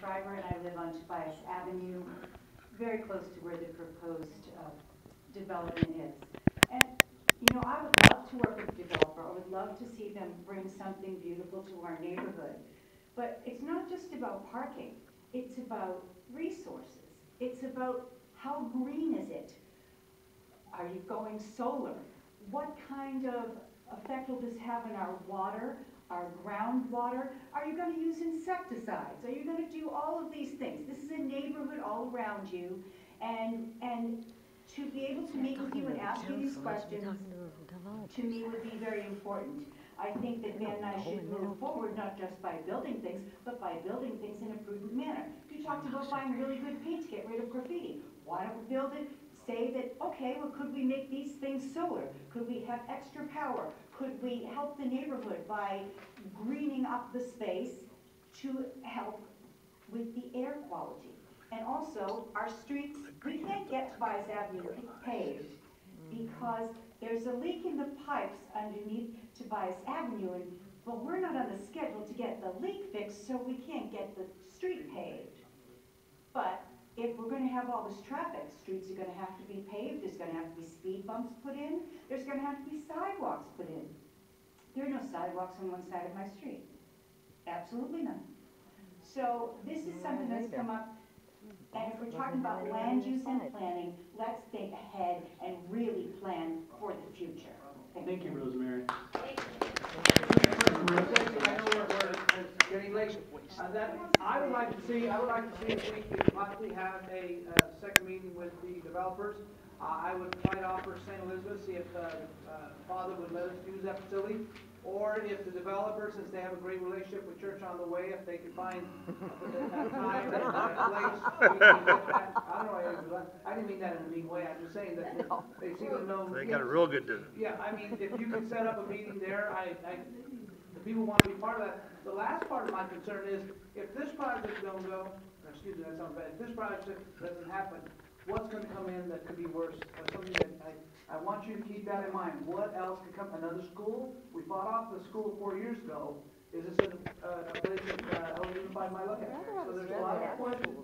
Schreiber, and I live on Tobias Avenue, very close to where the proposed development is. And, you know, I would love to work with a developer. I would love to see them bring something beautiful to our neighborhood. But it's not just about parking. It's about resources. It's about how green is it? Are you going solar? What kind of effect will this have on our water, our groundwater? Are you going to use insecticides? Are you going to do all of these things? This is a neighborhood all around you, and to be able to meet with you and ask you these questions, to me, would be very important. I think that Van Nuys should move forward, not just by building things, but by building things in a prudent manner. You talked about buying really good paint to get rid of graffiti. Why don't we build it? Say that, okay, well, could we make these things solar? Could we have extra power? Could we help the neighborhood by greening up the space to help with the air quality? And also, our streets, we can't get Tobias Avenue paved because there's a leak in the pipes underneath Tobias Avenue, but we're not on the schedule to get the leak fixed, so we can't get the street paved. But if we're going to have all this traffic, streets are going to have to be paved, there's going to have to be speed bumps put in, there's going to have to be sidewalks put in. There are no sidewalks on one side of my street. Absolutely none. So this is something that's come up, and if we're talking about land use and planning, let's think ahead and really plan for the future. Thank you, Rosemary. I know we're getting late. I would like to see if we could possibly have a second meeting with the developers. I would try to offer St. Elizabeth, see if Father would let us use that facility, or if the developer, since they have a great relationship with Church on the Way, if they could find a time and a place. We can get that. I don't know. I didn't mean that in a mean way. I'm just saying that they seem to know. They got a real good dinner. Yeah, I mean, if you can set up a meeting there, the people want to be part of that. The last part of my concern is, if this project don't go, excuse me, that sounds bad, if this project doesn't happen, what's going to come in that could be worse? Something that I want you to keep that in mind. What else could come? Another school? We bought off the school 4 years ago. Is this a place that I'll unified my look at? So there's a lot of questions.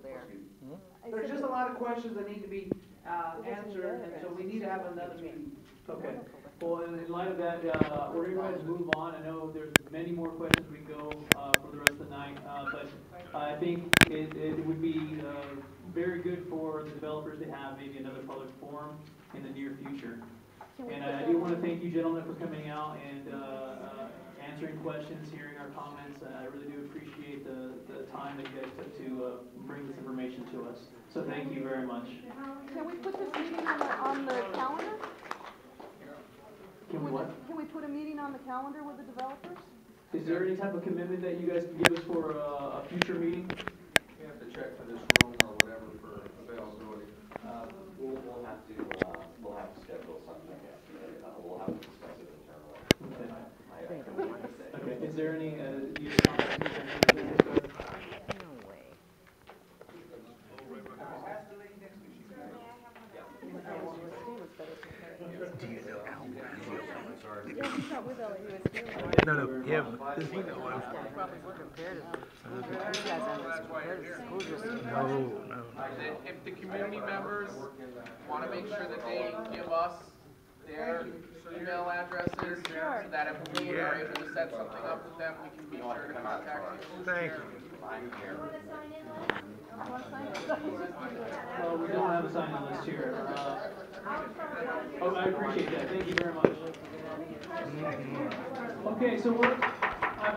There's just a lot of questions that need to be answered, and so we need to have another meeting. Okay. Well, in light of that, we're going to go ahead and move on. I know there's many more questions we can go for the rest of the night, but I think it would be very good for the developers to have maybe another public forum in the near future. And I do want to thank you gentlemen for coming out and answering questions, hearing our comments. I really do appreciate the time that you guys took to bring this information to us. So thank you very much. Can we put this meeting on the calendar? Can we what? Can we put a meeting on the calendar with the developers? Is there any type of commitment that you guys can give us for a future meeting? We have to check for this room or whatever for availability. We'll have to schedule something. We'll have to discuss it internally. Okay. Okay. Is there any? Yeah, he's not with LAUSD. No, him. No. If the community members want to make sure that they give us their email addresses, so that if we are able to set something up with them, we can be sure to contact you. Thank you. Well, we don't have a sign-in list here. Oh, I appreciate that. Thank you very much. Okay, so I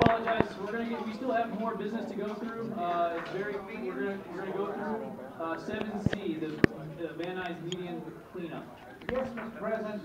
apologize. We still have more business to go through. We're gonna go through 7C, the Van Nuys median cleanup. Yes, Mr. President.